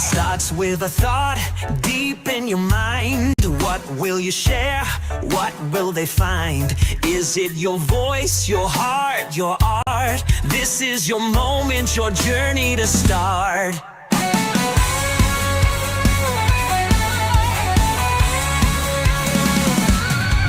Starts with a thought deep in your mind. What will you share? What will they find? Is it your voice, your heart, your art? This is your moment, your journey to start.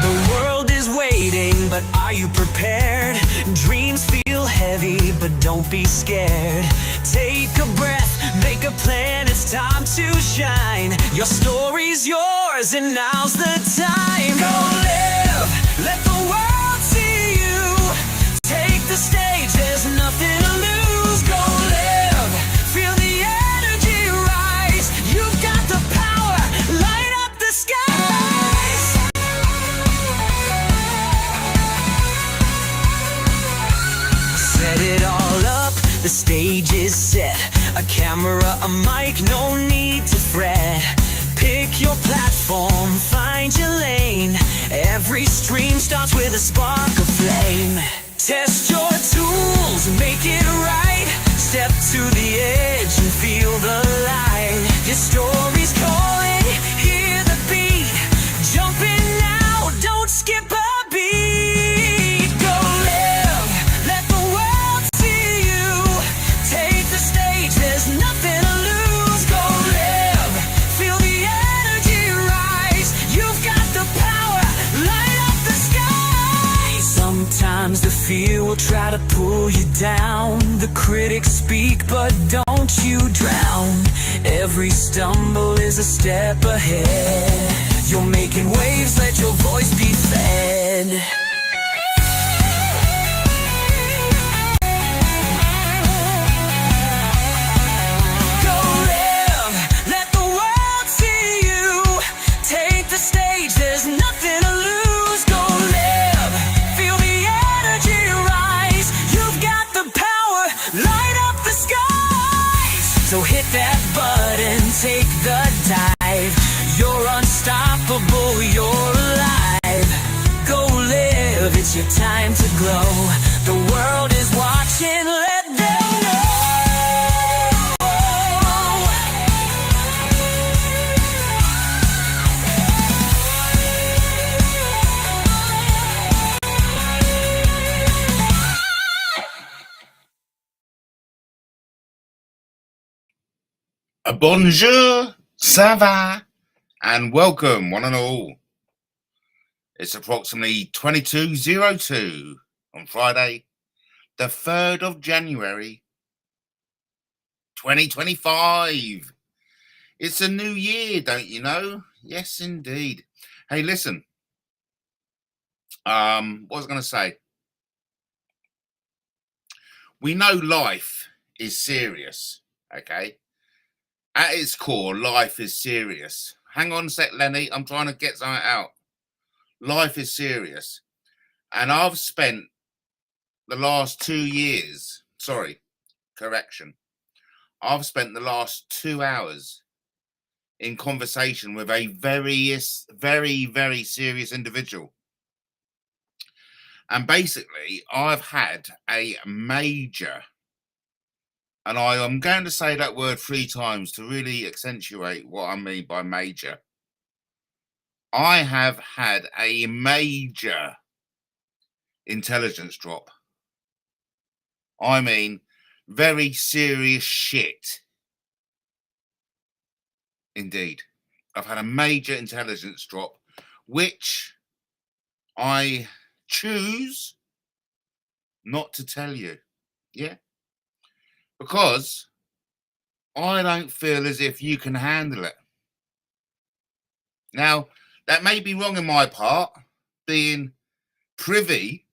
The world is waiting, but are you prepared? Dreams feel heavy, but don't be scared. Take a breath, make a plan, it's time to shine. Your story's yours, and now's the time. Go live, let the world see you. Take the stage, there's nothing to lose. Go live, feel the energy rise. You've got the power, light up the skies. Set it all up, the stage is set. A camera, a mic, no need to fret. Pick your platform, find your lane. Every stream starts with a spark of flame. Test your tools, make it right. Step to the edge and feel the light. Your story's calling, hear the beat. Jump in now, don't skip a beat. Go live, let the world see you. Take the stage, there's nothing to lose. Go live, feel the energy rise. You've got the power, light up the sky. Sometimes the fear will try to pull you down. The critics speak, but don't you drown. Every stumble is a step ahead. You're making waves, let your voice be fed. So hit that button, take the dive. You're unstoppable, you're alive. Go live, it's your time to glow. The world is watching, let them know. Bonjour, ça va, and welcome one and all. It's approximately 22:02 on Friday, the 3rd of January, 2025. It's a new year, don't you know? Yes, indeed. Hey, listen. What was I going to say? We know life is serious, okay? At its core, life is serious. Hang on a sec, Lenny. I'm trying to get something out. Life is serious. And I've spent the last 2 years, I've spent the last 2 hours in conversation with a very, very serious individual. And basically, I've had a major, and I am going to say that word 3 times to really accentuate what I mean by major. I have had a major intelligence drop. I mean, very serious shit. Indeed. I've had a major intelligence drop, which I choose not to tell you. Yeah? Because I don't feel as if you can handle it. Now, that may be wrong in my part, being privy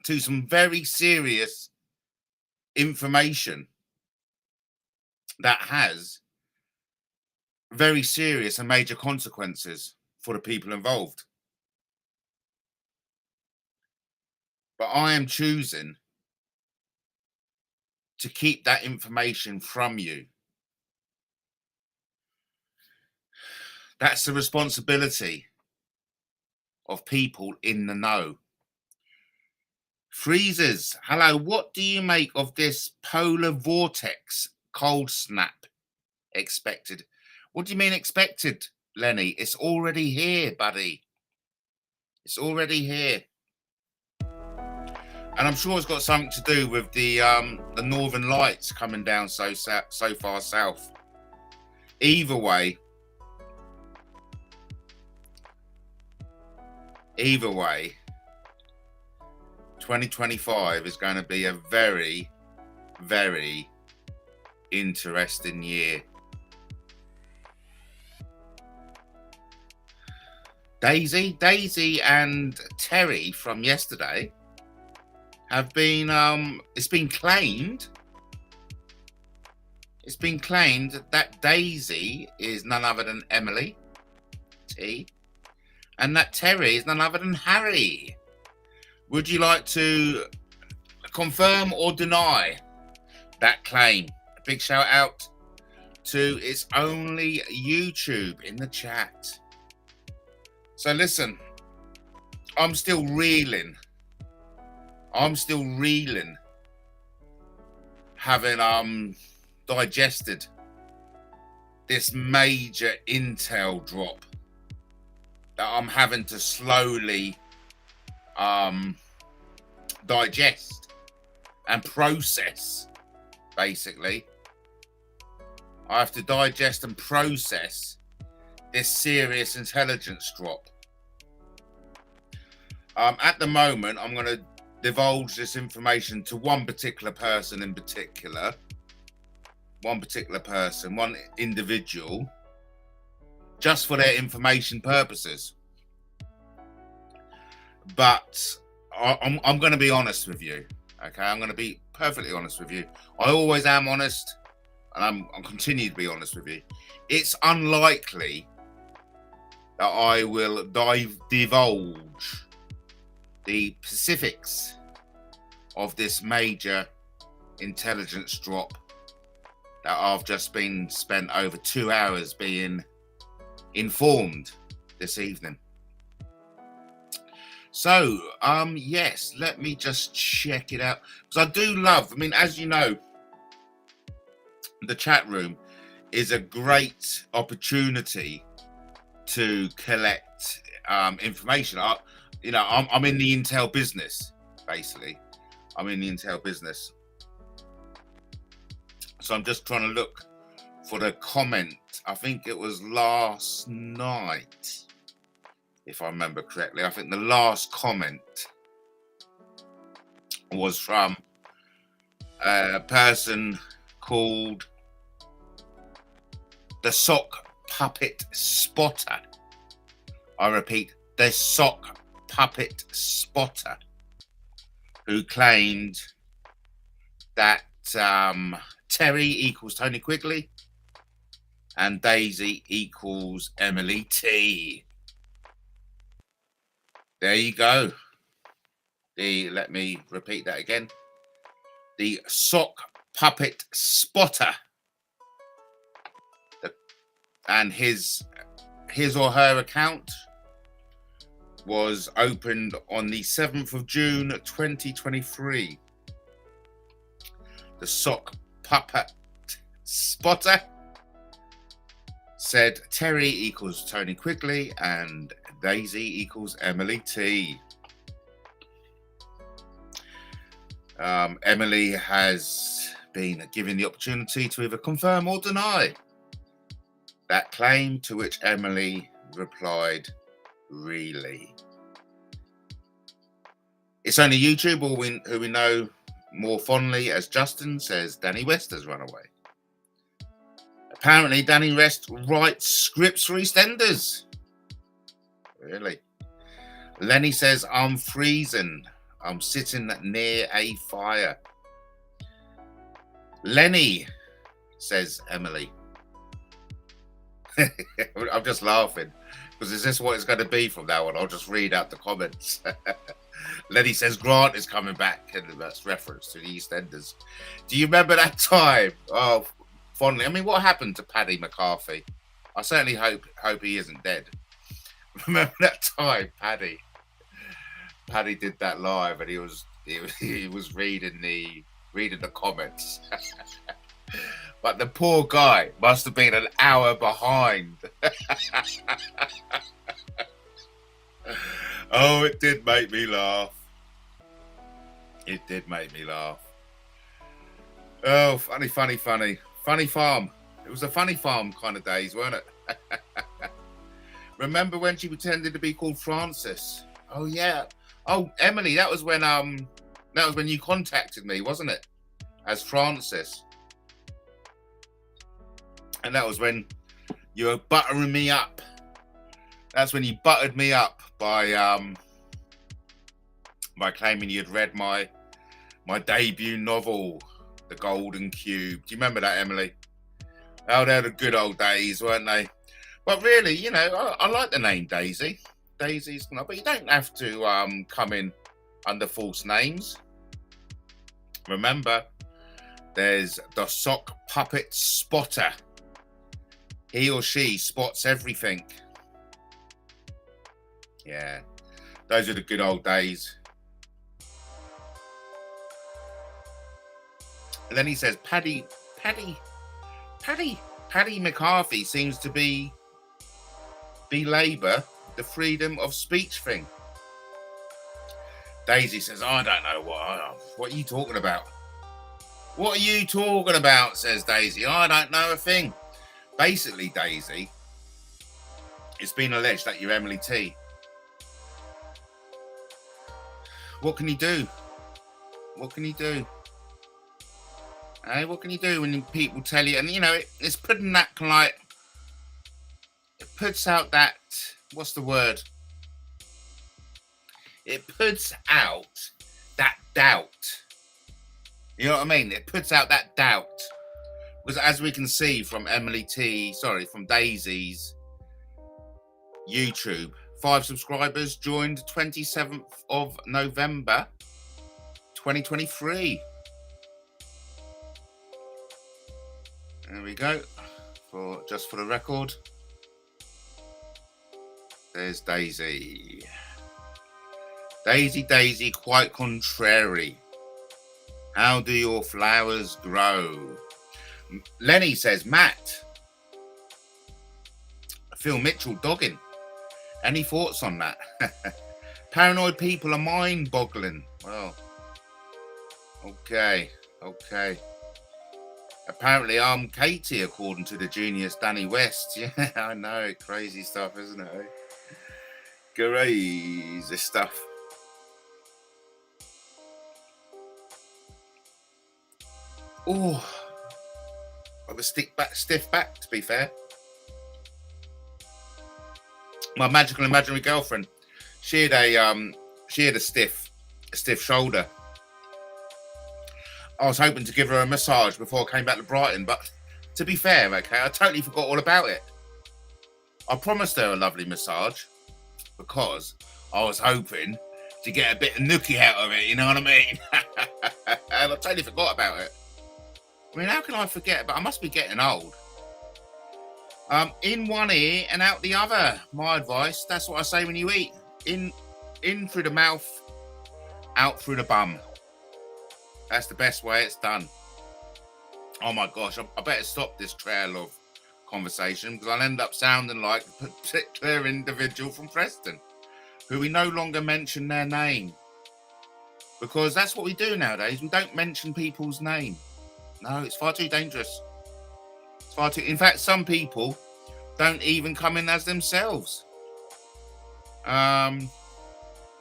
to some very serious information that has very serious and major consequences for the people involved. But I am choosing to keep that information from you. That's the responsibility of people in the know. Freezers, hello, what do you make of this polar vortex cold snap expected. What do you mean expected, Lenny? It's already here, buddy. It's already here. And I'm sure it's got something to do with the northern lights coming down so far south. Either way, 2025 is going to be a very, very interesting year. Daisy and Terry from yesterday have been it's been claimed that Daisy is none other than Emily T, and that Terry is none other than Harry. Would you like to confirm or deny that claim? A big shout out to It's Only YouTube in the chat. So listen, I'm still reeling, having digested this major InTel drop that I'm having to slowly digest and process. Basically, I have to digest and process this serious intelligence drop. At the moment, I'm going to divulge this information to one particular person in particular, one individual, just for their information purposes. But I'm going to be honest with you, okay? I'm going to be perfectly honest with you. I always am honest, and I'll continue to be honest with you. It's unlikely that I will divulge the specifics of this major intelligence drop that I've just been spent over 2 hours being informed this evening. So, yes, let me just check it out. Because I do love, I mean, as you know, the chat room is a great opportunity to collect information. I'm in the InTel business, basically. I'm in the InTel business. So I'm just trying to look for the comment. I think it was last night, if I remember correctly. I think the last comment was from a person called the Sock Puppet Spotter. I repeat, the Sock Puppet Spotter, who claimed that Terry equals Tony Quigley and Daisy equals Emily T. There you go. Let me repeat that again. The Sock Puppet Spotter, and his or her account was opened on the 7th of June 2023. The Sock Puppet Spotter said Terry equals Tony Quigley and Daisy equals Emily T. Emily has been given the opportunity to either confirm or deny that claim, to which Emily replied, really? It's Only YouTube, or who we know more fondly as Justin, says Danny West has run away. Apparently, Danny West writes scripts for EastEnders. Really? Lenny says, I'm freezing. I'm sitting near a fire. Lenny, says Emily. I'm just laughing because is this what it's going to be from now on? I'll just read out the comments. Lenny says Grant is coming back, and that's reference to the EastEnders. Do you remember that time? Oh, fondly. I mean, what happened to Paddy McCarthy? I certainly hope he isn't dead. Remember that time, Paddy did that live, and he was reading the comments. But the poor guy must have been an hour behind. Oh, it did make me laugh. It did make me laugh. Oh, funny, funny, funny. Funny farm. It was a funny farm kind of days, weren't it? Remember when she pretended to be called Frances? Oh, yeah. Oh, Emily, that was when you contacted me, wasn't it? As Frances. And that was when you were buttering me up. That's when you buttered me up by claiming you'd read my debut novel, The Golden Cube. Do you remember that, Emily? Oh, they're the good old days, weren't they? But really, you know, I like the name Daisy. Daisy's not, but you don't have to come in under false names. Remember, there's the sock puppet spotter. He or she spots everything. Yeah, those are the good old days. And then he says, Paddy McCarthy seems to be Labour the freedom of speech thing. Daisy says, I don't know what are you talking about? What are you talking about, says Daisy. I don't know a thing. Basically, Daisy, it's been alleged that you're Emily T. What can you do? What can you do? Hey, what can you do when people tell you? And, you know, it's putting that like, it puts out that, what's the word? It puts out that doubt. You know what I mean? It puts out that doubt. Because as we can see from from Daisy's YouTube, 5 subscribers joined 27th of November, 2023. There we go. Just for the record, there's Daisy. Daisy, quite contrary. How do your flowers grow? Lenny says, Matt, Phil Mitchell dogging. Any thoughts on that? Paranoid people are mind-boggling. Well, okay. Apparently, I'm Katie, according to the genius Danny West. Yeah, I know. Crazy stuff, isn't it? Crazy stuff. Oh, I was stiff back, to be fair. My magical imaginary girlfriend, she had a stiff shoulder. I was hoping to give her a massage before I came back to Brighton, but to be fair, okay, I totally forgot all about it. I promised her a lovely massage because I was hoping to get a bit of nookie out of it, you know what I mean? And I totally forgot about it. I mean, how can I forget? But I must be getting old. In one ear and out the other. My advice. That's what I say when you eat. In through the mouth, out through the bum. That's the best way it's done. Oh my gosh, I better stop this trail of conversation because I'll end up sounding like a particular individual from Preston who we no longer mention their name. Because that's what we do nowadays. We don't mention people's name. No, it's far too dangerous. It's far too... In fact, some people don't even come in as themselves.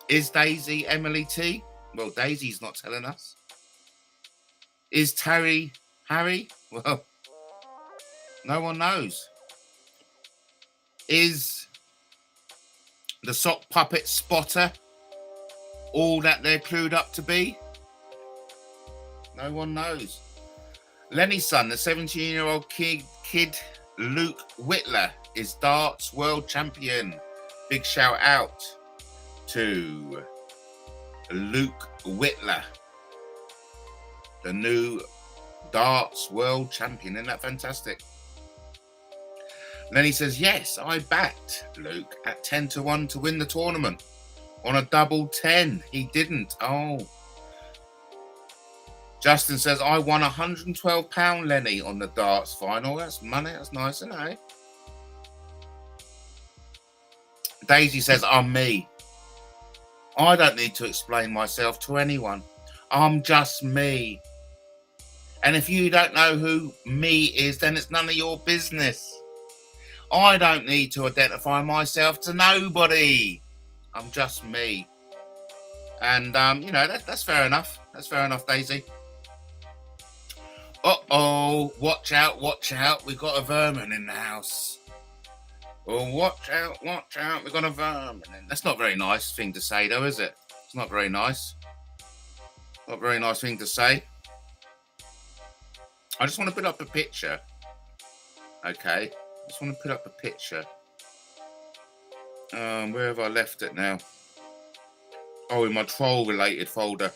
Is Daisy Emily T? Well, Daisy's not telling us. Is Terry Harry? Well, no one knows. Is the sock puppet spotter all that they're clued up to be? No one knows. Lenny's son, the 17-year-old kid Luke Whitler, is darts world champion. Big shout out to Luke Whitler, the new darts world champion. Isn't that fantastic? Lenny says, yes, I backed Luke at 10-1 to win the tournament on a double 10. He didn't. Oh. Justin says, I won £112, Lenny, on the darts final. That's money. That's nice, isn't it? Daisy says, I'm me. I don't need to explain myself to anyone. I'm just me. And if you don't know who me is, then it's none of your business. I don't need to identify myself to nobody. I'm just me. And, you know, that's fair enough. That's fair enough, Daisy. Uh-oh, watch out, we've got a vermin in the house. Oh, watch out, we've got a vermin in. That's not a very nice thing to say, though, is it? It's not very nice. Not a very nice thing to say. I just want to put up a picture. Okay, I just want to put up a picture. Where have I left it now? Oh, in my troll-related folder.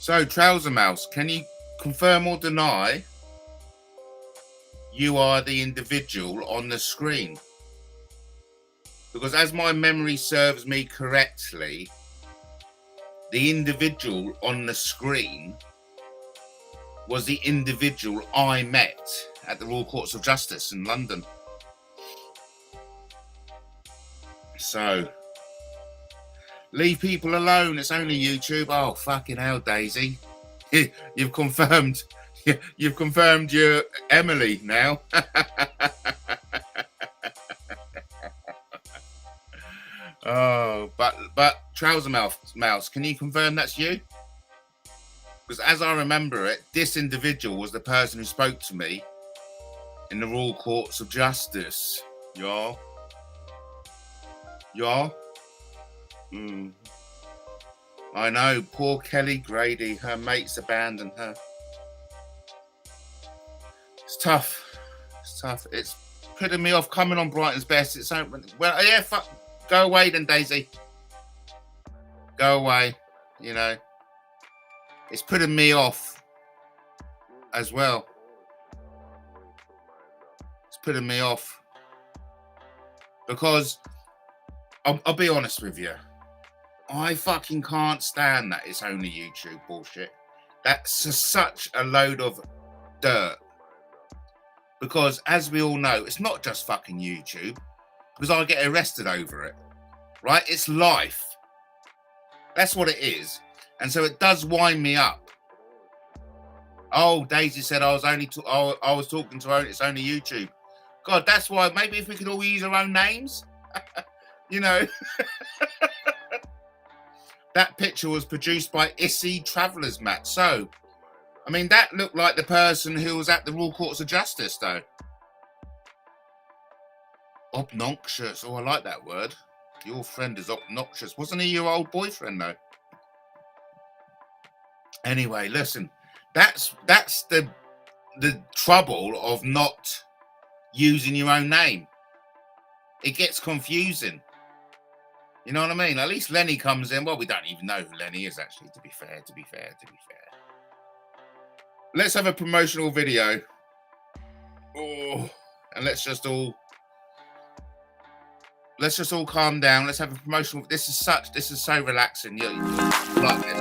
So, Trouser Mouse, can you confirm or deny you are the individual on the screen? Because as my memory serves me correctly, the individual on the screen was the individual I met at the Royal Courts of Justice in London. So, leave people alone. It's only YouTube. Oh, fucking hell, Daisy. You've confirmed you're Emily now. Oh, but Trouser Mouse, can you confirm that's you? Because as I remember it, this individual was the person who spoke to me in the Royal Courts of Justice. Yeah. I know, poor Kelly Grady. Her mates abandoned her. It's tough. It's putting me off coming on Brighton's Best. It's open. Well, yeah, fuck. Go away then, Daisy. Go away. You know. It's putting me off as well. It's putting me off. Because I'll be honest with you. I fucking can't stand that it's only YouTube bullshit. That's such a load of dirt. Because as we all know, it's not just fucking YouTube. Because I get arrested over it. Right? It's life. That's what it is. And so it does wind me up. Oh, Daisy said I was talking to her. It's only YouTube. God, that's why. Maybe if we could all use our own names. You know. That picture was produced by Issy Travellers, Matt. So, I mean, that looked like the person who was at the Royal Courts of Justice, though. Obnoxious. Oh, I like that word. Your friend is obnoxious. Wasn't he your old boyfriend, though? Anyway, listen. That's the trouble of not using your own name. It gets confusing. You know what I mean? At least Lenny comes in. Well, we don't even know who Lenny is, actually, to be fair. Let's have a promotional video. Oh, and let's just all calm down. Let's have a promotional. This is so relaxing. You like this.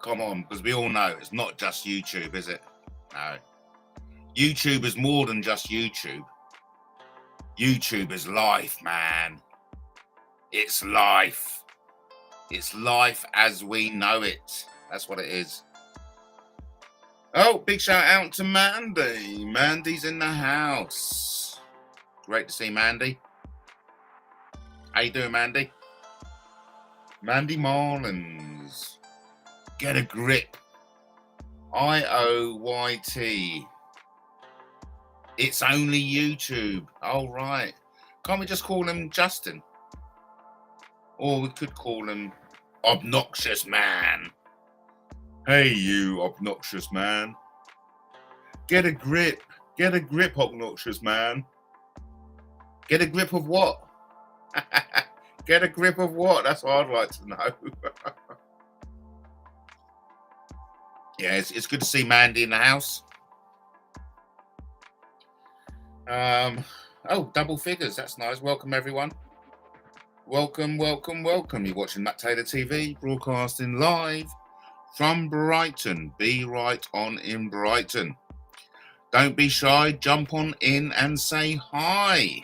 Come on, because we all know it's not just YouTube, is it? No. YouTube is more than just YouTube. YouTube is life, man. It's life. It's life as we know it. That's what it is. Oh, big shout out to Mandy. Mandy's in the house. Great to see Mandy. How you doing, Mandy? Mandy Marlins. Get a grip. IOYT. It's only YouTube. Oh, right. Can't we just call him Justin? Or we could call him Obnoxious Man. Hey, you obnoxious man. Get a grip. Get a grip, obnoxious man. Get a grip of what? Get a grip of what? That's what I'd like to know. Yeah, it's good to see Mandy in the house. Oh, double figures. That's nice. Welcome, everyone. Welcome, welcome, welcome. You're watching MattTaylorTV, broadcasting live from Brighton. Be right on in Brighton. Don't be shy. Jump on in and say hi.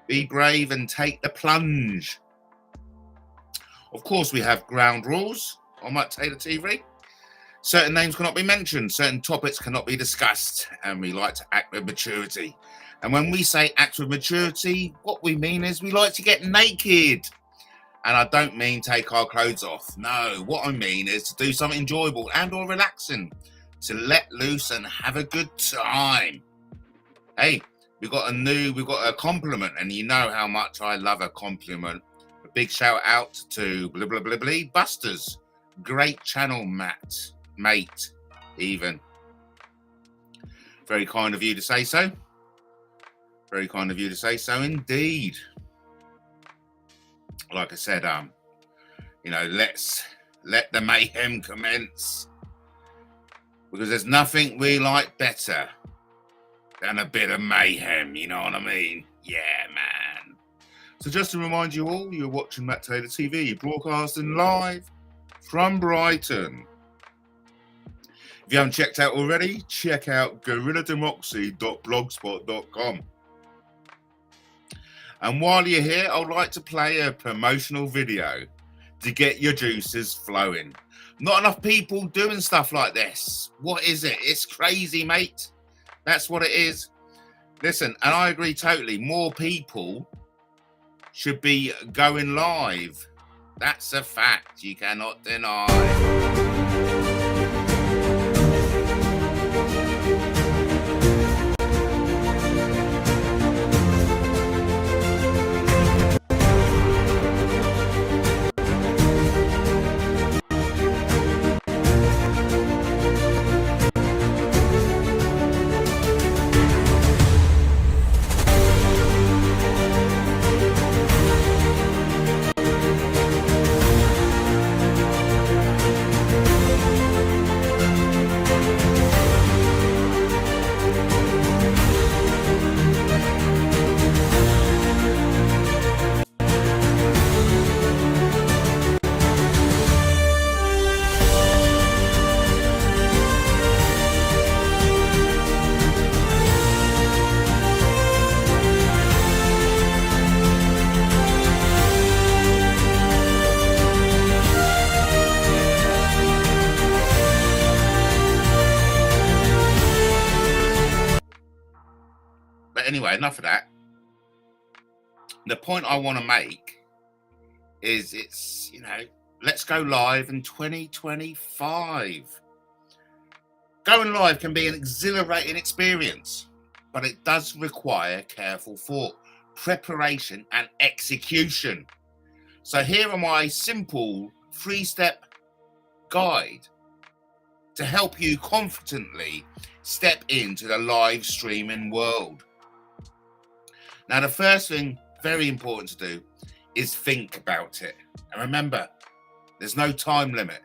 Be brave and take the plunge. Of course, we have ground rules on MattTaylorTV. Certain names cannot be mentioned, certain topics cannot be discussed, and we like to act with maturity. And when we say act with maturity, what we mean is we like to get naked. And I don't mean take our clothes off. No, what I mean is to do something enjoyable and or relaxing, to let loose and have a good time. Hey, we've got a compliment, and you know how much I love a compliment. A big shout out to blah, blah, blah, blah, Busters. Great channel, Matt. Mate, even. Very kind of you to say so. Very kind of you to say so indeed. Like I said, let's let the mayhem commence. Because there's nothing we like better than a bit of mayhem, you know what I mean? Yeah, man. So just to remind you all, you're watching MattTaylorTV, broadcasting live from Brighton. If you haven't checked out already, check out gorillademocracy.blogspot.com. And while you're here, I'd like to play a promotional video to get your juices flowing. Not enough people doing stuff like this. What is it? It's crazy, mate. That's what it is. Listen, and I agree totally. More people should be going live. That's a fact you cannot deny. Anyway, enough of that. The point I want to make is it's, you know, let's go live in 2025. Going live can be an exhilarating experience, but it does require careful thought, preparation, and execution. So here are my simple 3-step guide to help you confidently step into the live streaming world. Now, the first thing, very important to do, is think about it. And remember, there's no time limit.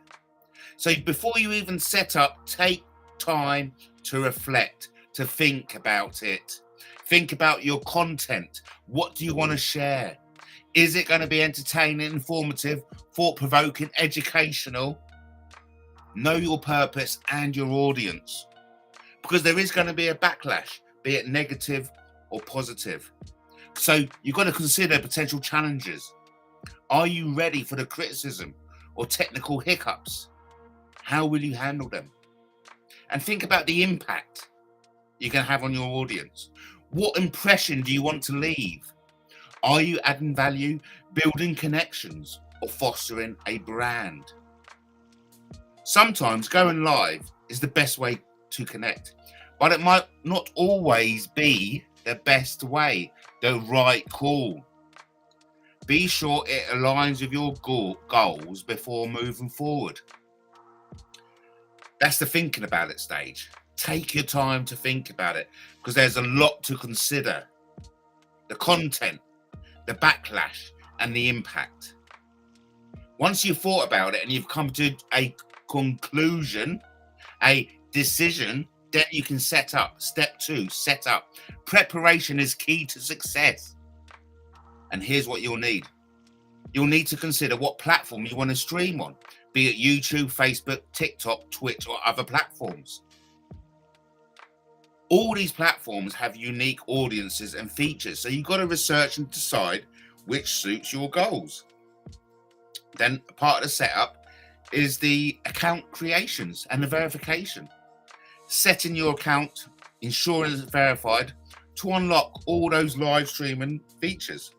So before you even set up, take time to reflect, to think about it. Think about your content. What do you want to share? Is it going to be entertaining, informative, thought-provoking, educational? Know your purpose and your audience, because there is going to be a backlash, be it negative or positive. So you've got to consider potential challenges. Are you ready for the criticism or technical hiccups? How will you handle them? And think about the impact you can have on your audience. What impression do you want to leave? Are you adding value, building connections, or fostering a brand? Sometimes going live is the best way to connect, but it might not always be the best way, the right call. Be sure it aligns with your goals before moving forward. That's the thinking about it stage. Take your time to think about it, because there's a lot to consider. The content, the backlash, and the impact. Once you've thought about it and you've come to a conclusion, a decision, then you can set up. Step 2, set up. Preparation is key to success. And here's what you'll need. You'll need to consider what platform you want to stream on, be it YouTube, Facebook, TikTok, Twitch, or other platforms. All these platforms have unique audiences and features, so you've got to research and decide which suits your goals. Then part of the setup is the account creations and the verification. Setting your account, ensuring it's verified to unlock all those live streaming features.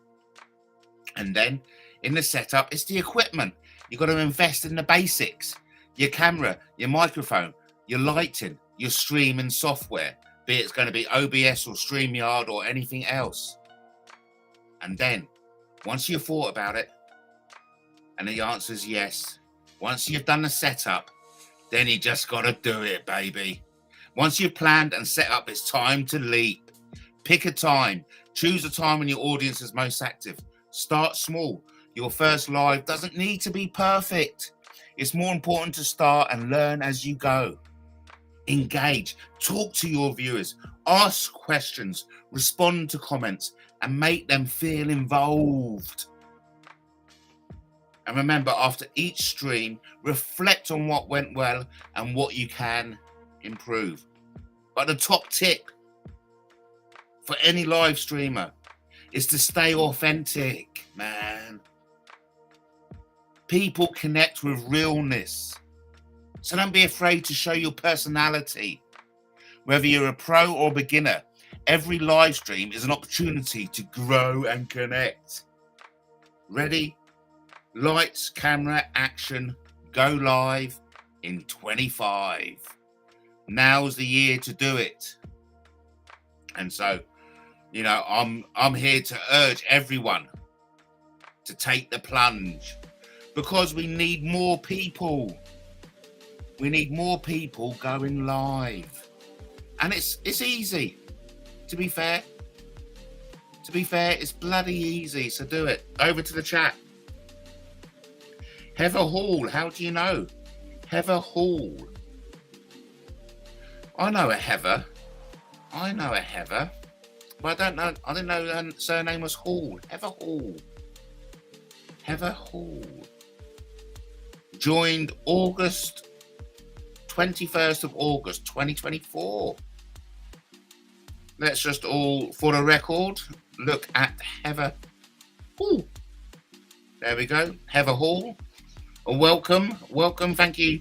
And then in the setup, it's the equipment. You've got to invest in the basics. Your camera, your microphone, your lighting, your streaming software, be it's going to be OBS or StreamYard or anything else. And then once you've thought about it and the answer is yes, once you've done the setup, then you just got to do it, baby. Once you've planned and set up, it's time to leap. Pick a time. Choose a time when your audience is most active. Start small. Your first live doesn't need to be perfect. It's more important to start and learn as you go. Engage. Talk to your viewers. Ask questions. Respond to comments and make them feel involved. And remember, after each stream, reflect on what went well and what you can improve. But the top tip for any live streamer is to stay authentic, man. People connect with realness. So don't be afraid to show your personality. Whether you're a pro or beginner, every live stream is an opportunity to grow and connect. Ready? Lights, camera, action, go live in 25. Now's the year to do it. And so, you know, I'm here to urge everyone to take the plunge, because we need more people. We need more people going live. And it's easy, to be fair. To be fair, it's bloody easy, so do it. Over to the chat. Heather Hall, how do you know? Heather Hall. I know a Heather. But I didn't know her surname was Hall. Heather Hall. Joined 21st of August, 2024. Let's just all, for the record, look at Heather Hall. There we go. Heather Hall. Welcome. Thank you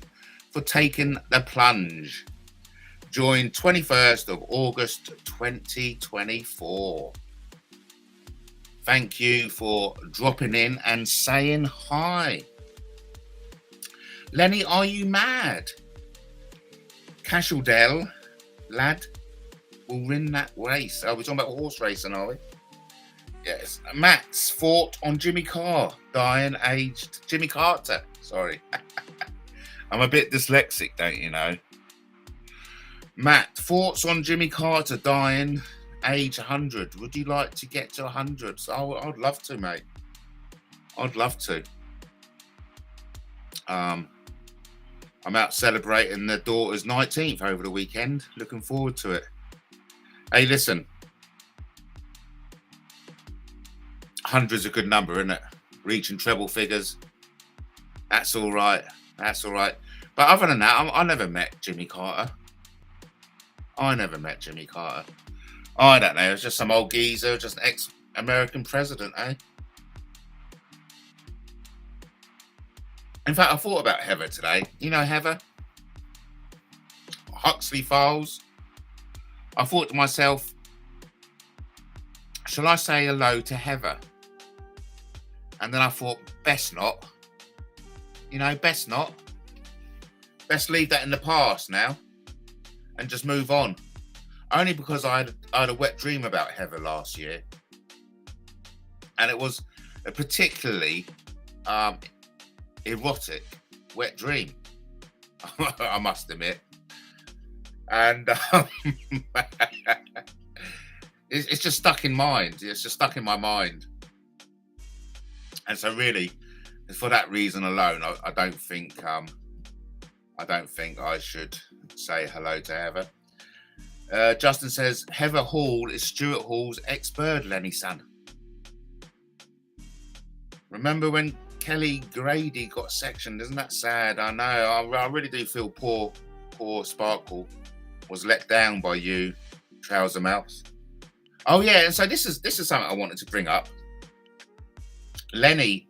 for taking the plunge. Joined 21st of August 2024. Thank you for dropping in and saying hi. Lenny, are you mad? Casual Dell, lad, will win that race. Are we talking about horse racing, are we? Yes. Matt's fought on Jimmy Carr, dying aged. Jimmy Carter, sorry. I'm a bit dyslexic, don't you know? Matt, thoughts on Jimmy Carter dying age 100. Would you like to get to 100? So I'd love to, mate. I'd love to. I'm out celebrating their daughter's 19th over the weekend. Looking forward to it. Hey, listen. 100's a good number, isn't it? Reaching treble figures. That's all right. That's all right. But other than that, I never met Jimmy Carter. I don't know. It was just some old geezer, just an ex-American president, eh? In fact, I thought about Heather today. You know Heather? Huxley Files. I thought to myself, shall I say hello to Heather? And then I thought, best not. You know, best not. Best leave that in the past now and just move on. Only because I had a wet dream about Heather last year. And it was a particularly erotic wet dream, I must admit. And it's just stuck in mind. It's just stuck in my mind. And so really, for that reason alone, I don't think I should say hello to Heather. Justin says, Heather Hall is Stuart Hall's ex-bird, Lenny son. Remember when Kelly Grady got sectioned? Isn't that sad? I know. I really do feel poor Sparkle was let down by you, Trouser Mouse. Oh yeah, and so this is something I wanted to bring up. Lenny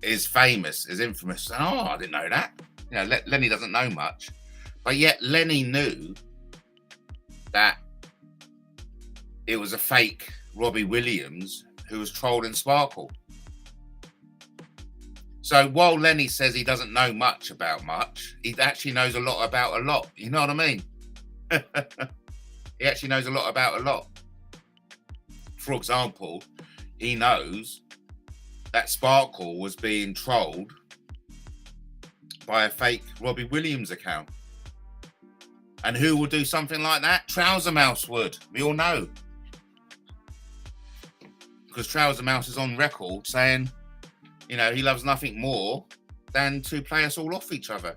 is famous, is infamous. Oh, I didn't know that. You know, Lenny doesn't know much, but yet Lenny knew that it was a fake Robbie Williams who was trolling Sparkle. So while Lenny says he doesn't know much about much, he actually knows a lot about a lot. You know what I mean? He actually knows a lot about a lot. For example, he knows that Sparkle was being trolled by a fake Robbie Williams account. And who will do something like that? Trouser Mouse would. We all know. Because Trouser Mouse is on record saying, you know, he loves nothing more than to play us all off each other.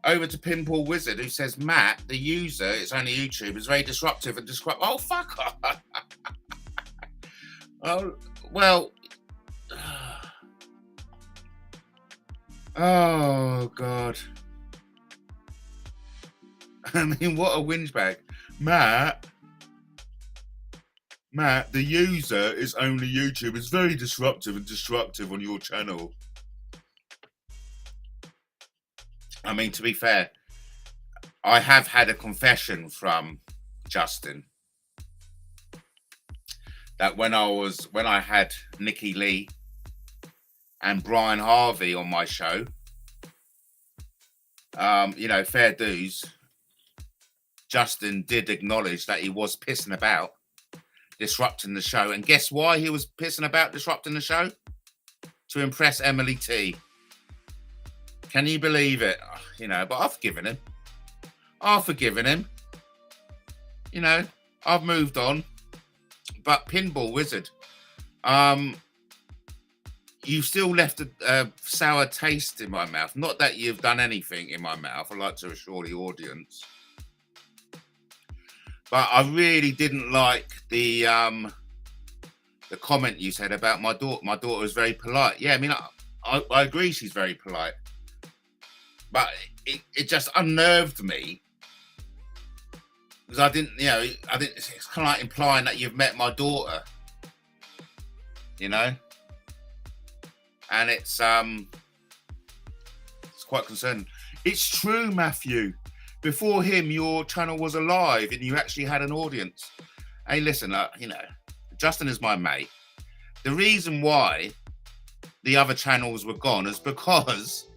Over to Pinball Wizard, who says, Matt, the user, it's only YouTube, is very disruptive and oh, fuck off. Oh, well. Oh, God. I mean, what a whinge bag. Matt, the user is only YouTube. It's very disruptive and destructive on your channel. I mean, to be fair, I have had a confession from Justin that when I had Nikki Lee and Brian Harvey on my show, you know, fair dues, Justin did acknowledge that he was pissing about, disrupting the show. And guess why he was pissing about disrupting the show? To impress Emily T. Can you believe it? You know, but I've forgiven him. You know, I've moved on. But Pinball Wizard, you still left a sour taste in my mouth. Not that you've done anything in my mouth. I'd like to assure the audience. But I really didn't like the comment you said about my daughter. My daughter is very polite. Yeah, I mean, I agree she's very polite. But it just unnerved me. Because I didn't, it's kind of like implying that you've met my daughter. You know? And it's quite concerning. It's true, Matthew. Before him, your channel was alive and you actually had an audience. Hey, listen, you know, Justin is my mate, the reason why the other channels were gone is because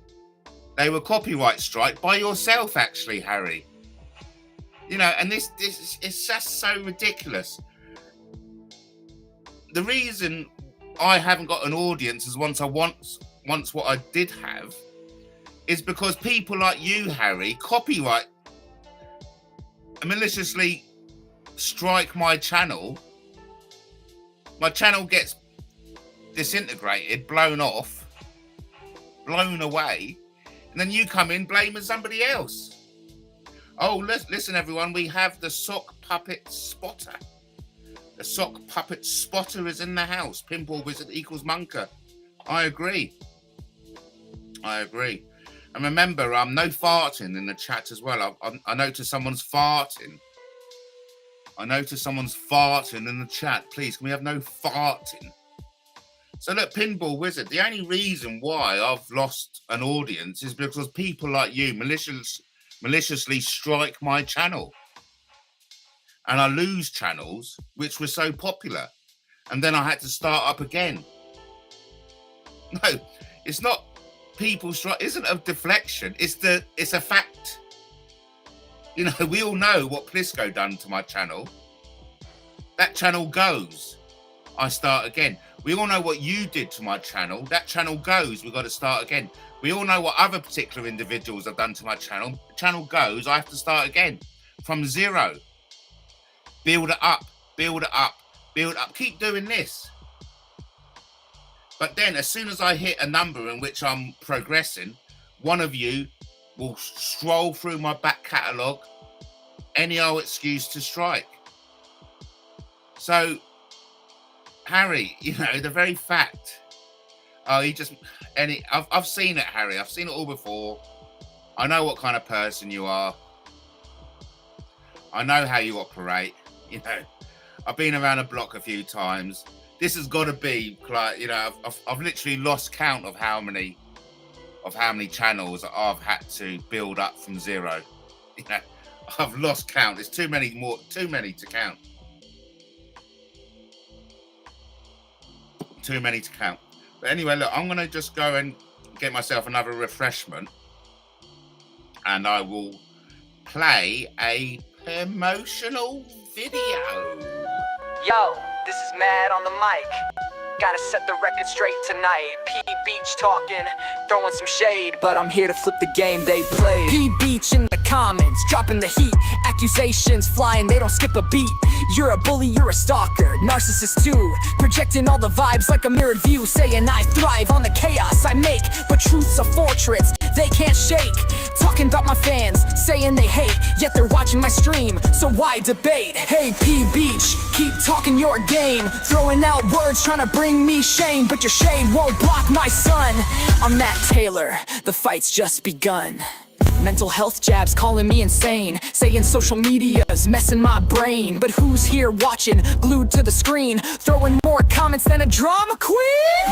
they were copyright strike by yourself, actually, Harry. You know, and this it's just so ridiculous. The reason I haven't got an audience as once what I did have is because people like you, Harry, copyright maliciously strike my channel. My channel gets disintegrated, blown off, blown away, and then you come in blaming somebody else. Oh, listen, everyone, we have the sock puppet spotter. The sock puppet spotter is in the house. Pinball Wizard equals Monka. I agree. And remember, no farting in the chat as well. I noticed someone's farting. in the chat. Please, can we have no farting? So look, Pinball Wizard, the only reason why I've lost an audience is because people like you maliciously strike my channel. And I lose channels which were so popular. And then I had to start up again. No, it's not people strike. It isn't a deflection. It's a fact. You know, we all know what Plisco done to my channel. That channel goes. I start again. We all know what you did to my channel. That channel goes. We've got to start again. We all know what other particular individuals have done to my channel. The channel goes. I have to start again from zero. Build it up, build it up, build it up. Keep doing this. But then as soon as I hit a number in which I'm progressing, one of you will stroll through my back catalogue, any old excuse to strike. So, Harry, you know, the very fact, I've seen it, Harry. I've seen it all before. I know what kind of person you are. I know how you operate. You know, I've been around the block a few times. This has got to be like, you know, I've literally lost count of how many channels I've had to build up from zero. You know, I've lost count. There's too many to count. Too many to count. But anyway, look, I'm gonna just go and get myself another refreshment, and I will play a promotional video. Yo, this is Matt on the mic. Gotta set the record straight tonight. P Beach talking, throwing some shade, but I'm here to flip the game they played. P Beach in the comments, dropping the heat. Accusations flying, they don't skip a beat. You're a bully, you're a stalker, narcissist too. Projecting all the vibes like a mirrored view, saying I thrive on the chaos I make, but truth's a fortress they can't shake. Talking about my fans, saying they hate, yet they're watching my stream, so why debate? Hey P Beach, keep talking your game, throwing out words trying to bring me shame, but your shade won't block my sun. I'm Matt Taylor, the fight's just begun. Mental health jabs calling me insane, saying social media's messing my brain. But who's here watching, glued to the screen, throwing more comments than a drama queen?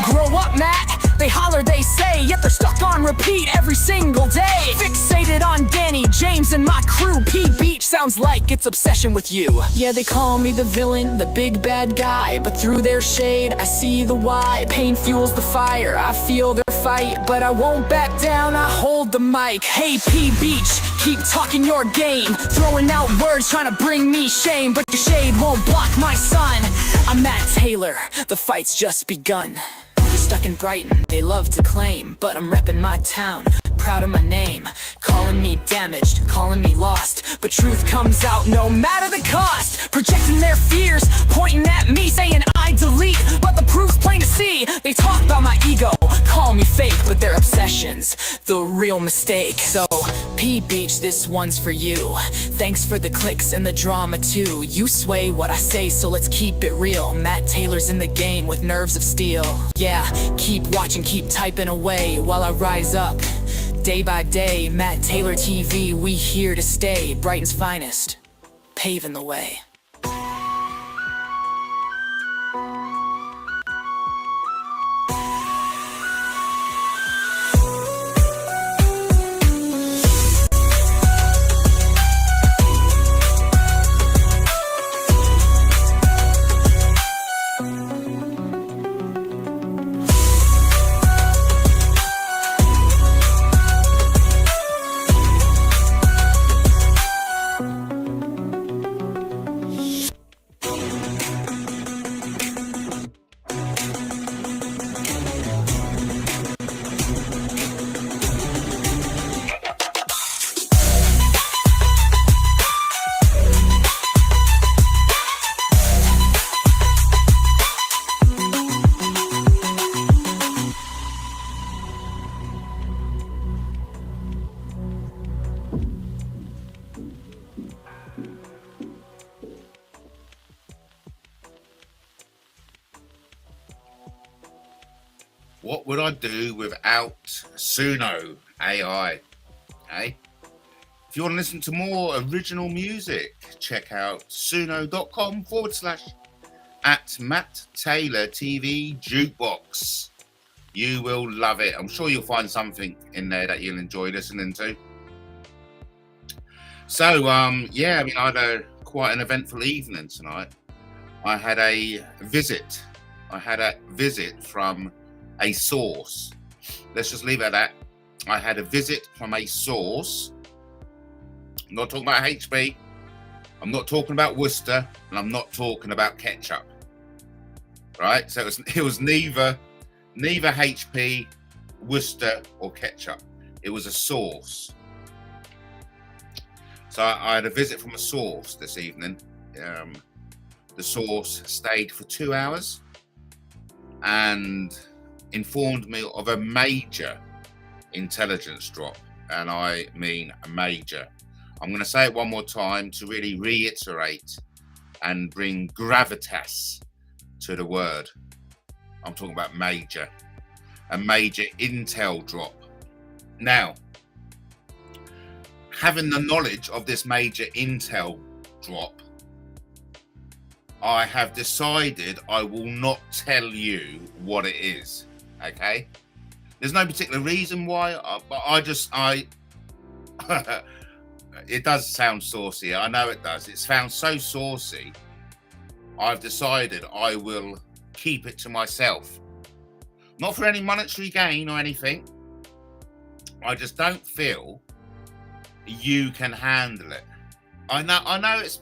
Grow up, Matt, they holler, they say, yet they're stuck on repeat every single day. Fixated on Danny, James, and my crew. P Beach sounds like it's obsession with you. Yeah, they call me the villain, the big bad guy, but through their shade, I see the why. Pain fuels the fire, I feel their fight, but I won't back down, I hold the mic. Hey P Beach, keep talking your game, throwing out words trying to bring me shame, but your shade won't block my sun. I'm Matt Taylor, the fight's just begun. Stuck in Brighton, they love to claim, but I'm repping my town, proud of my name. Calling me damaged, calling me lost, but truth comes out no matter the cost. Projecting their fears, pointing at me, saying I delete, but the proof's plain to see. They talk about my ego, call me fake, but their obsessions, the real mistake. So, P Beach, this one's for you. Thanks for the clicks and the drama too. You sway what I say, so let's keep it real. Matt Taylor's in the game with nerves of steel. Yeah, keep watching, keep typing away while I rise up. Day by day, MattTaylorTV, we here to stay. Brighton's finest, paving the way. what would I do without Suno AI? Okay? If you want to listen to more original music, check out suno.com /@MattTaylorTV Juke Box. You will love it. I'm sure you'll find something in there that you'll enjoy listening to. So, yeah, I mean, I had quite an eventful evening tonight. I had a visit. From a source. Let's just leave it at that. I had a visit from a source. I'm not talking about HB. I'm not talking about Worcester, and I'm not talking about ketchup. Right? So it was neither HP, Worcester, or ketchup. It was a source. So I had a visit from a source this evening. The source stayed for 2 hours and informed me of a major intelligence drop. And I mean a major. I'm going to say it one more time to really reiterate and bring gravitas to the word. I'm talking about major. A major InTel drop. Now, having the knowledge of this major InTel drop, I have decided I will not tell you what it is. Okay? There's no particular reason why, but it does sound saucy. I know it does. It sounds so saucy. I've decided I will keep it to myself. Not for any monetary gain or anything. I just don't feel you can handle it. I know it's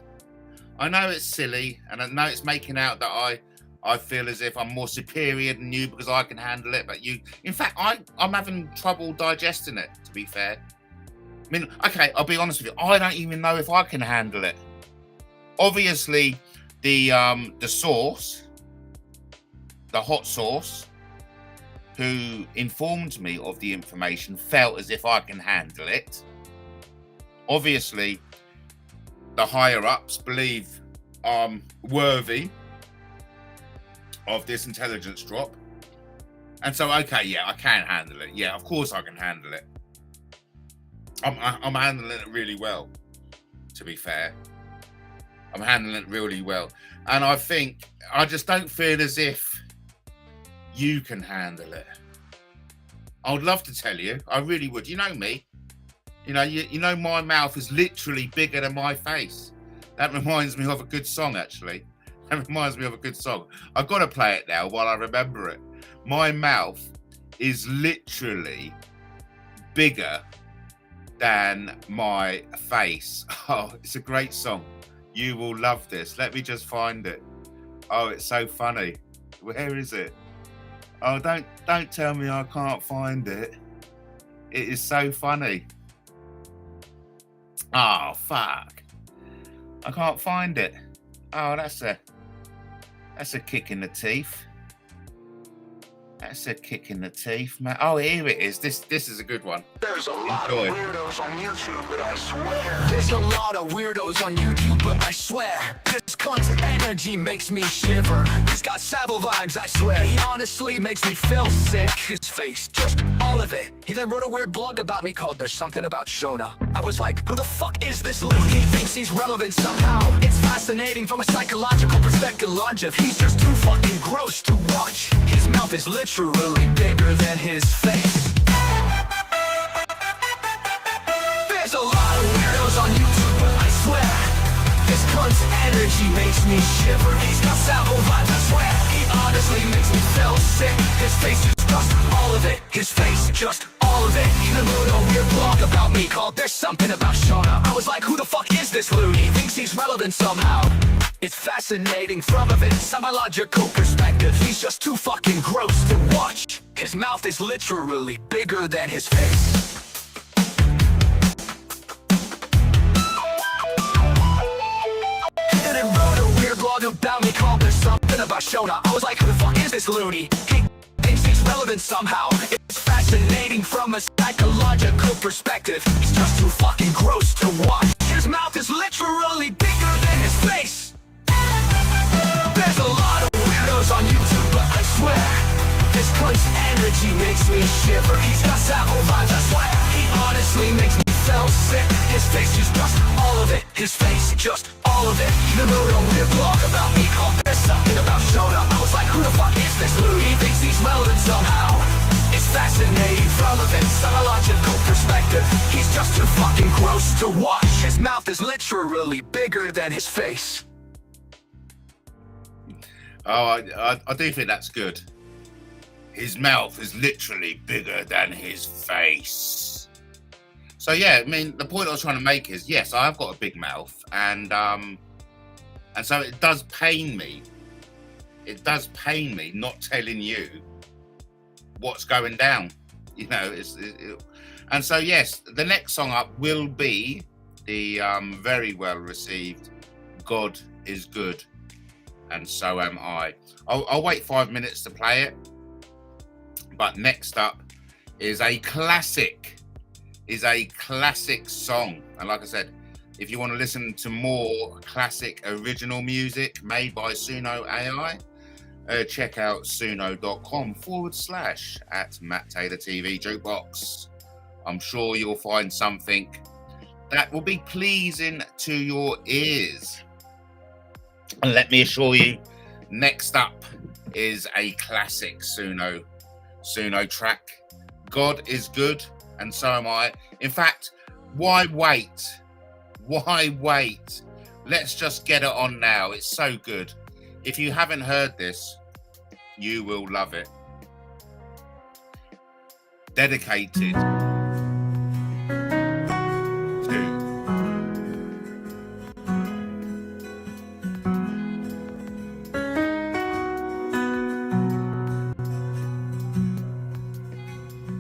silly, and I know it's making out that I feel as if I'm more superior than you because I can handle it, but you, in fact, I'm having trouble digesting it, to be fair. I mean, okay, I'll be honest with you, I don't even know if I can handle it. Obviously, the source, the hot source, who informed me of the information, felt as if I can handle it. Obviously, the higher ups believe I'm worthy of this intelligence drop. And so, okay, yeah, I can handle it. Yeah, of course I can handle it. I'm handling it really well, to be fair. I'm handling it really well. And I think, I just don't feel as if you can handle it. I would love to tell you. I really would. You know me. You know my mouth is literally bigger than my face. That reminds me of a good song, actually. That reminds me of a good song. I've got to play it now while I remember it. My mouth is literally bigger than my face. Oh, it's a great song. You will love this. Let me just find it. Oh, it's so funny. Where is it? Oh, don't tell me I can't find it. It is so funny. Oh, fuck. I can't find it. Oh, that's a kick in the teeth. That's a kick in the teeth, man. Oh, here it is. This is a good one. There's a lot Enjoy. of weirdos on YouTube, but I swear. There's a lot of weirdos on YouTube, but I swear this cunt's energy makes me shiver. He's got Sabo vibes, I swear. He honestly makes me feel sick. His face, just all of it. He then wrote a weird blog about me called There's Something About Shona. I was like, who the fuck is this loon? He thinks he's relevant somehow. It's fascinating from a psychological perspective. He's just too fucking gross to watch. His mouth is literally bigger than his face. There's a lot of weirdos on YouTube, but I swear this cunt's energy makes me shiver. He's got Sabo vibes, I swear. He honestly makes me feel sick. His face is just all of it. His face, just all of it. He then wrote a weird blog about me called There's Something About Shona. I was like, who the fuck is this loon? He thinks he's relevant somehow. It's fascinating from a psychological perspective. He's just too fucking gross to watch. His mouth is literally bigger than his face. And it wrote a weird blog about me called There's Something About Shona. I was like, who the fuck is this loony? He thinks he's relevant somehow. It's fascinating from a psychological perspective. He's just too fucking gross to watch. His mouth is literally bigger than his face. There's a lot of weirdos on YouTube, but I swear this cunt's energy shiver. He's got savile vibes, I swear. He honestly makes me feel sick. His face is just all of it. His face, just all of it. The mood only a blog about me called There's Something About Shona. I was like, who the fuck is this dude? He thinks he's relevant somehow. It's fascinating from a psychological perspective. He's just too fucking gross to watch. His mouth is literally bigger than his face. Oh, I do think that's good. His mouth is literally bigger than his face. So yeah, I mean, the point I was trying to make is, yes, I've got a big mouth, and so it does pain me. It does pain me not telling you what's going down. You know, and so yes, the next song up will be the very well received "God Is Good, and So Am I." I'll wait 5 minutes to play it. But next up is a classic. Song. And like I said, if you want to listen to more classic original music made by Suno AI, check out suno.com/@MattTaylorTV Juke Box. I'm sure you'll find something that will be pleasing to your ears. And let me assure you, next up is a classic Suno track. God is good, and so am I. In fact, why wait? Let's just get it on now. It's so good. If you haven't heard this, you will love it. Dedicated to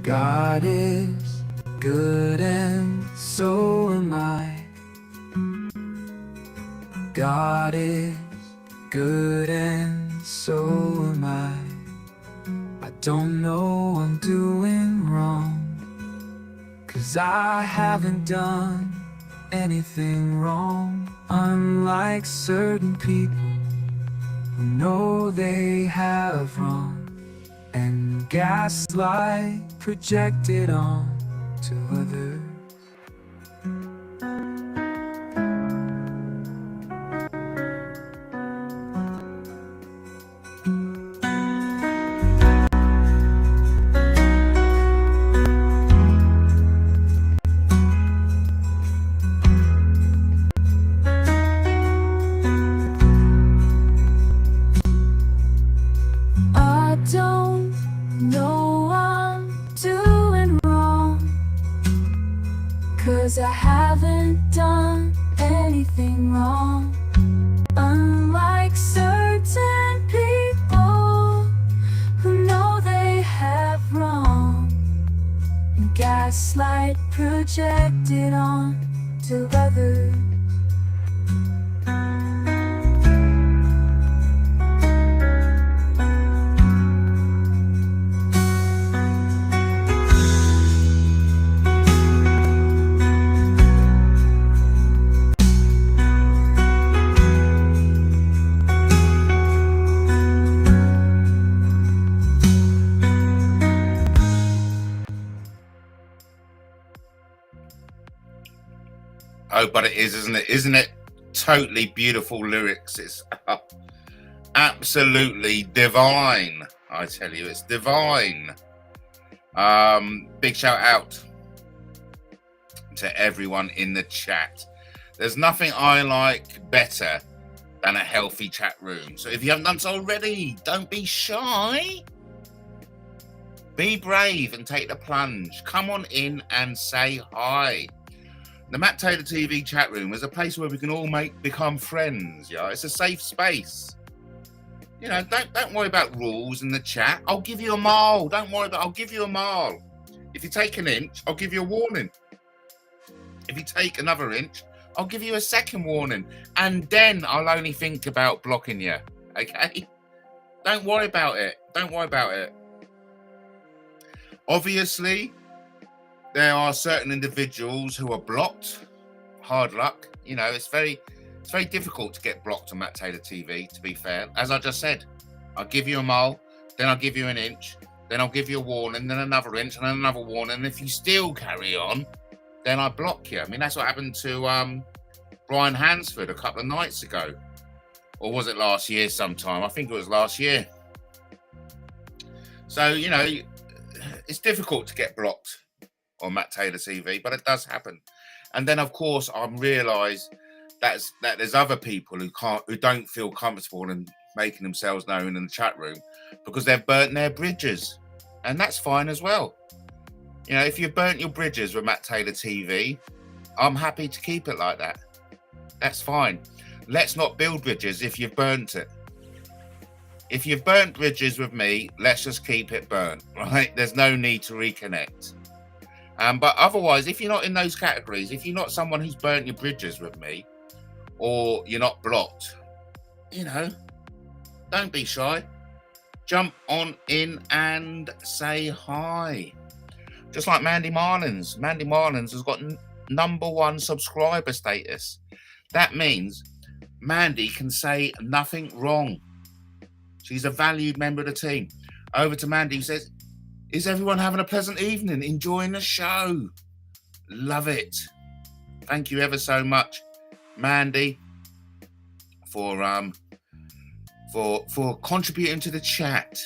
God is good and so am I. God is good and so am I. I don't know I'm doing wrong, 'cause I haven't done anything wrong. Unlike certain people who know they have wrong and gaslight projected on to others. I don't know I'm doing wrong, 'cause I haven't done anything wrong. Unlike certain people who know they have wrong and gaslight projected on to others. Oh, but it is, isn't it? Isn't it totally beautiful lyrics? It's absolutely divine. I tell you, it's divine. Big shout out to everyone in the chat. There's nothing I like better than a healthy chat room. So if you haven't done so already, don't be shy. Be brave and take the plunge. Come on in and say hi. The Matt Taylor TV chat room is a place where we can all become friends. Yeah, it's a safe space. You know, don't worry about rules in the chat. I'll give you a mile. Don't worry about. I'll give you a mile. If you take an inch, I'll give you a warning. If you take another inch, I'll give you a second warning, and then I'll only think about blocking you. Okay? Don't worry about it. Don't worry about it. Obviously, there are certain individuals who are blocked. Hard luck. You know, it's very difficult to get blocked on Matt Taylor TV, to be fair. As I just said, I'll give you a mile, then I'll give you an inch, then I'll give you a warning, then another inch, and another warning. And if you still carry on, then I block you. I mean, that's what happened to Brian Hansford a couple of nights ago. Or was it last year sometime? I think it was last year. So, you know, it's difficult to get blocked on Matt Taylor TV, but it does happen. And then, of course, I realise that there's other people who don't feel comfortable in making themselves known in the chat room because they've burnt their bridges. And that's fine as well. You know, if you've burnt your bridges with Matt Taylor TV, I'm happy to keep it like that. That's fine. Let's not build bridges if you've burnt it. If you've burnt bridges with me, let's just keep it burnt, right? There's no need to reconnect. But otherwise, if you're not in those categories, if you're not someone who's burnt your bridges with me, or you're not blocked, you know, don't be shy. Jump on in and say hi. Just like Mandy Marlins. Mandy Marlins has got #1 subscriber status. That means Mandy can say nothing wrong. She's a valued member of the team. Over to Mandy, who says, is everyone having a pleasant evening? Enjoying the show? Love it. Thank you ever so much, Mandy, for contributing to the chat.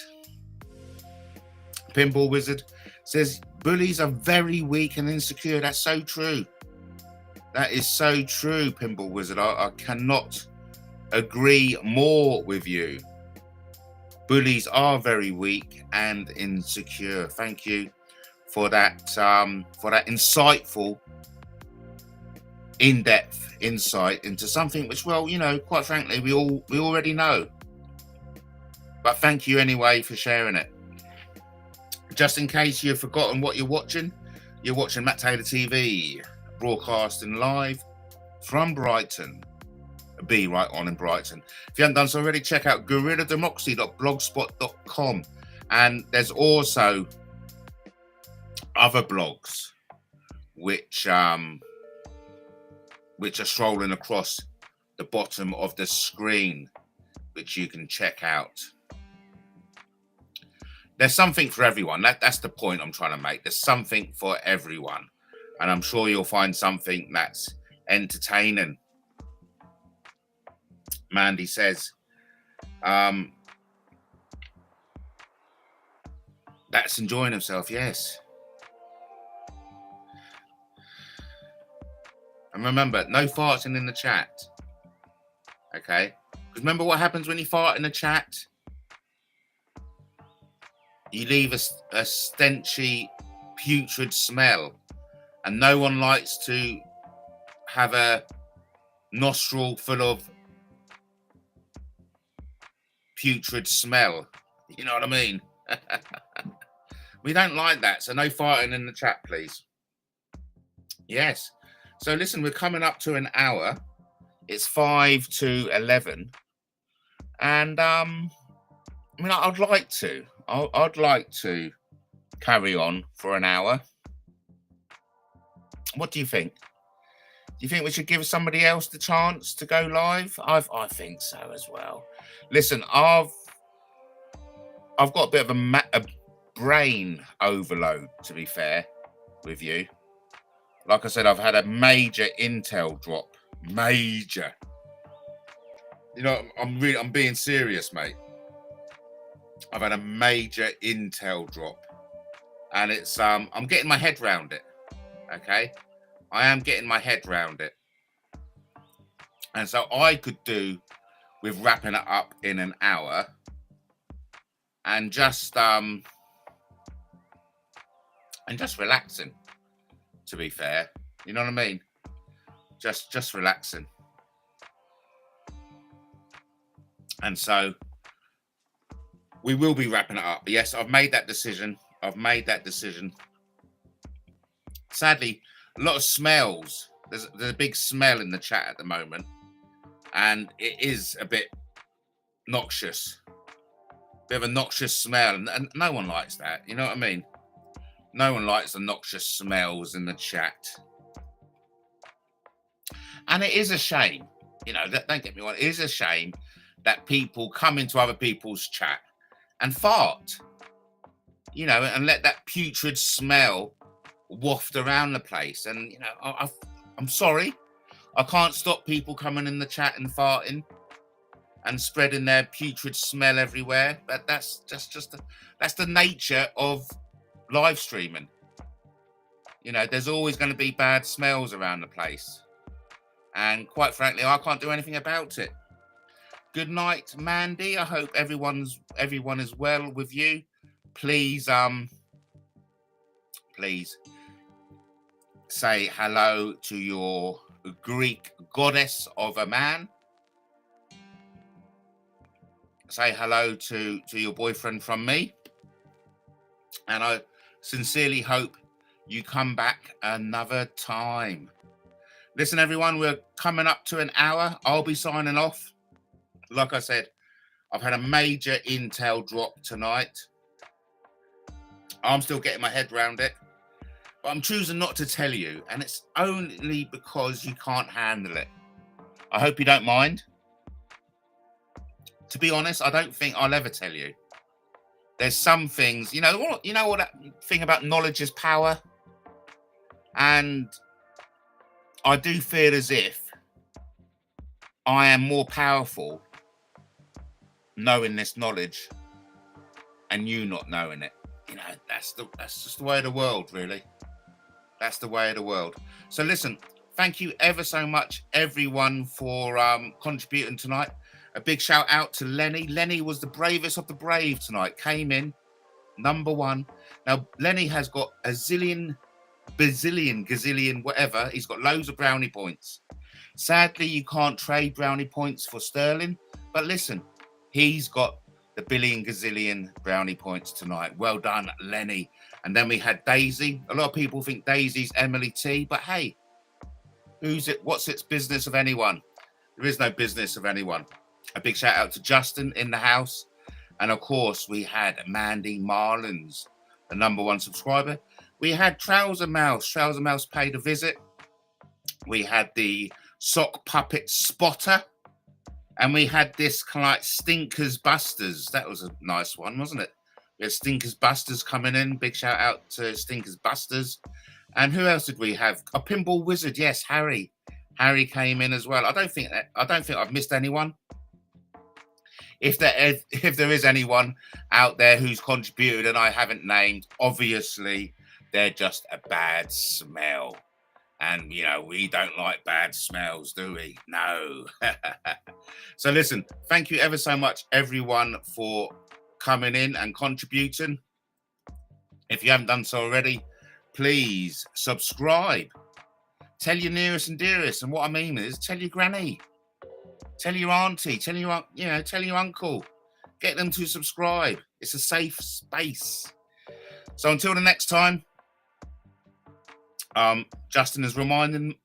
Pinball Wizard says, bullies are very weak and insecure. That's so true. That is so true, Pinball Wizard. I cannot agree more with you. Bullies are very weak and insecure. Thank you for that insightful, in-depth insight into something which, well, you know, quite frankly, we already know. But thank you anyway for sharing it. Just in case you've forgotten what you're watching Matt Taylor TV, broadcasting live from Brighton. Be right on in Brighton. If you haven't done so already, check out guerrillademocracy.blogspot.com. And there's also other blogs which are scrolling across the bottom of the screen, which you can check out. There's something for everyone. That's the point I'm trying to make. There's something for everyone. And I'm sure you'll find something that's entertaining. Mandy says, that's enjoying himself, yes. And remember, no farting in the chat. Okay? Because remember what happens when you fart in the chat? You leave a stenchy, putrid smell. And no one likes to have a nostril full of putrid smell. You know what I mean? We don't like that. So no farting in the chat, please. Yes. So listen, we're coming up to an hour. It's 5 to 11. And I mean, I'd like to carry on for an hour. What do you think? Do you think we should give somebody else the chance to go live? I think so as well. Listen, I've got a bit of a brain overload, to be fair with you. Like I said, I've had a major InTel drop. Major. You know, I'm being serious, mate. I've had a major InTel drop. And it's I'm getting my head round it. Okay? I am getting my head round it. And so I could do with wrapping it up in an hour and just relaxing, to be fair. You know what I mean? Just relaxing. And so we will be wrapping it up. Yes, I've made that decision. Sadly, a lot of smells. There's a big smell in the chat at the moment. And it is a bit noxious. Bit of a noxious smell. And no one likes that. You know what I mean? No one likes the noxious smells in the chat. And it is a shame. You know, don't get me wrong. It is a shame that people come into other people's chat and fart. you know, and let that putrid smell waft around the place. And, you know, I'm sorry. I can't stop people coming in the chat and farting and spreading their putrid smell everywhere. But that's that's the nature of live streaming. You know, there's always going to be bad smells around the place. And quite frankly, I can't do anything about it. Good night, Mandy. I hope everyone is well with you. Please, please say hello to your Greek goddess of a man. Say hello to your boyfriend from me. And I sincerely hope you come back another time. Listen, everyone, we're coming up to an hour. I'll be signing off. Like I said, I've had a major InTel drop tonight. I'm still getting my head around it. But I'm choosing not to tell you. And it's only because you can't handle it. I hope you don't mind. To be honest, I don't think I'll ever tell you. There's some things, you know what that thing about knowledge is power? And I do feel as if I am more powerful knowing this knowledge and you not knowing it. You know, that's just the way of the world, really. That's the way of the world. So listen, thank you ever so much, everyone, for contributing tonight. A big shout out to Lenny. Lenny was the bravest of the brave tonight. Came in number one. Now, Lenny has got a zillion, bazillion, gazillion, whatever. He's got loads of brownie points. Sadly, you can't trade brownie points for sterling. But listen, he's got the billion, gazillion brownie points tonight. Well done, Lenny. And then we had Daisy. A lot of people think Daisy's Emily T. But hey, who's it? What's its business of anyone? There is no business of anyone. A big shout out to Justin in the house. And of course, we had Mandy Marlins, the #1 subscriber. We had Trouser Mouse. Trouser Mouse paid a visit. We had the Sock Puppet Spotter. And we had this kind of like Stinkers Busters. That was a nice one, wasn't it? We had Stinkers Busters coming in. Big shout out to Stinkers Busters. And who else did we have? A Pinball Wizard. Yes, Harry. Harry came in as well. I don't think I've missed anyone. If there is anyone out there who's contributed and I haven't named, obviously they're just a bad smell. And, you know, we don't like bad smells, do we? No. So listen, thank you ever so much, everyone, for coming in and contributing. If you haven't done so already, please subscribe. Tell your nearest and dearest. And what I mean is tell your granny. Tell your auntie, tell your uncle. Get them to subscribe. It's a safe space. So until the next time, Justin is reminding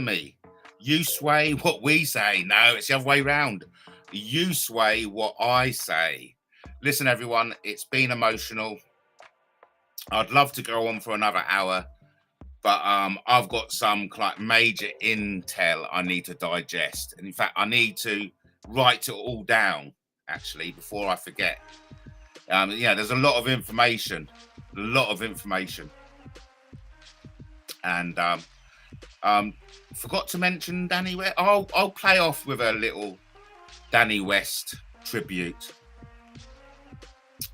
me, you sway what we say. No, it's the other way round. You sway what I say. Listen, everyone, it's been emotional. I'd love to go on for another hour, but I've got some like major intel I need to digest. And in fact, I need to write it all down, actually, before I forget. Yeah, there's a lot of information. And forgot to mention Danny West. I'll play off with a little Danny West tribute.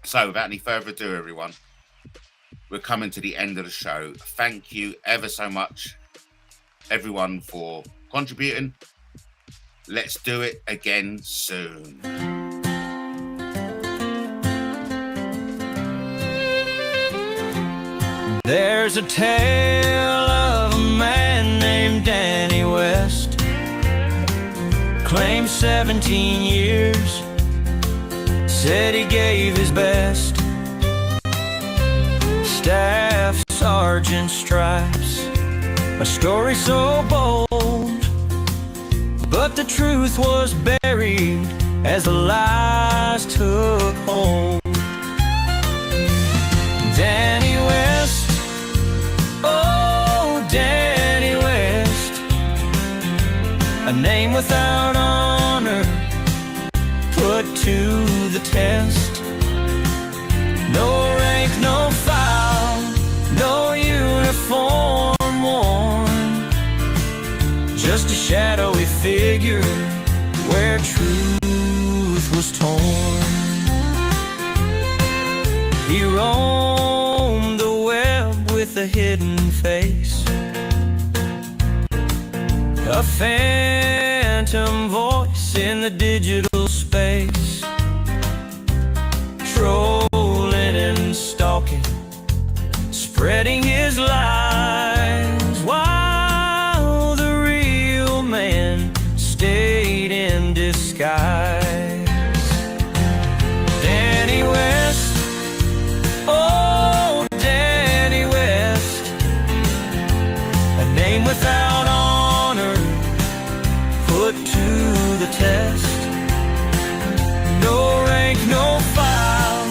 So without any further ado, everyone, we're coming to the end of the show. Thank you ever so much, everyone, for contributing. Let's do it again soon. There's a tale of a man named Danny West. Claimed 17 years. Said he gave his best. Staff sergeant stripes. A story so bold, but the truth was buried as the lies took hold. Danny West, oh Danny West, a name without honor, put to the test. No rank, no just a shadowy figure where truth was torn. He roamed the web with a hidden face, a phantom voice in the digital space, trolling and stalking, spreading his lies, while the real man stayed in disguise. Danny West, oh Danny West, a name without honor, put to the test. No rank, no file,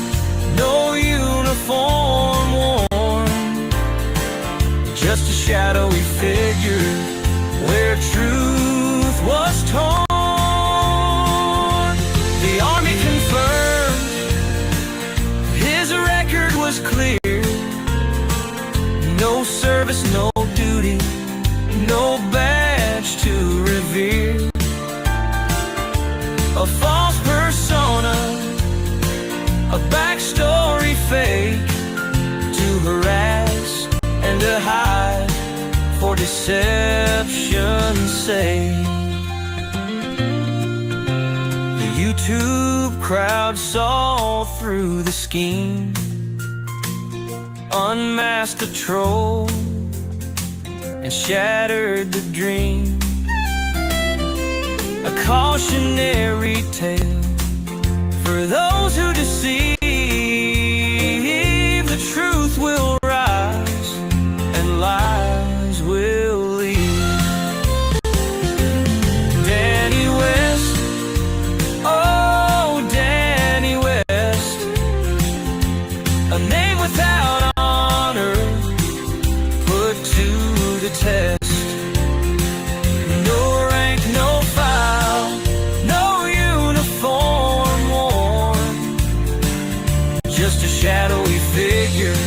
no uniform worn, just a shadowy figure where truth was torn. The army confirmed his record was clear. No service, no duty, no badge to revere. A false persona, a backstory fake, to harass and to hide for deception's sake. The YouTube crowd saw through the scheme, unmasked the troll and shattered the dream. A cautionary tale for those who deceive. The truth will rise and lies will leave. Danny West, oh Danny West, a name without honor, put to the test. No rank, no file, no uniform worn, just a shadowy figure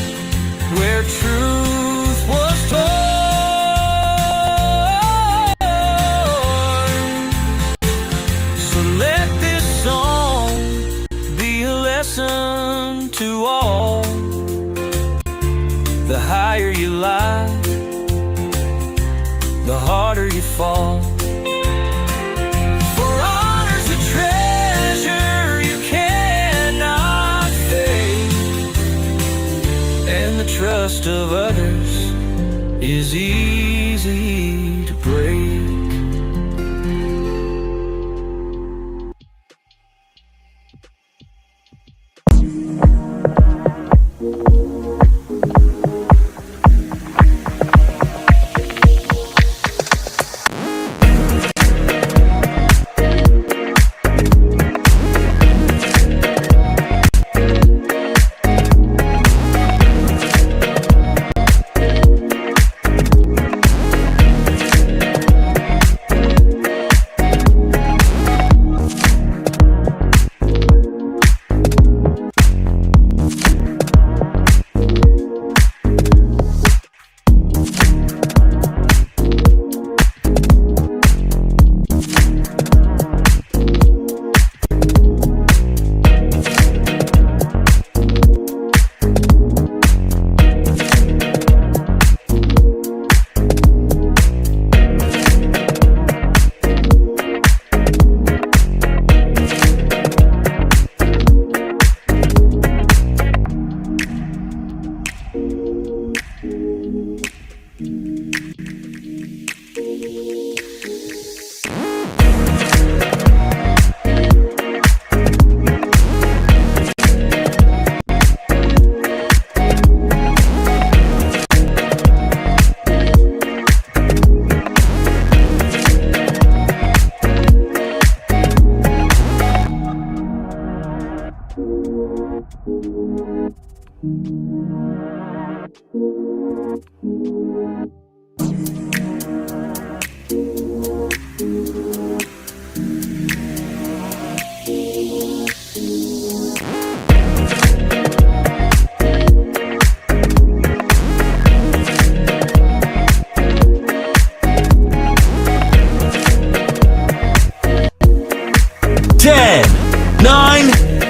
where truth was torn. So let this song be a lesson to all. The higher you lie, the harder you fall. For honor's a treasure you cannot fake, and the trust of others is easy to break.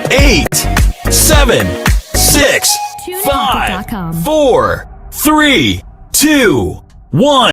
8, 7, 6, 5, 4, 3, 2, 1.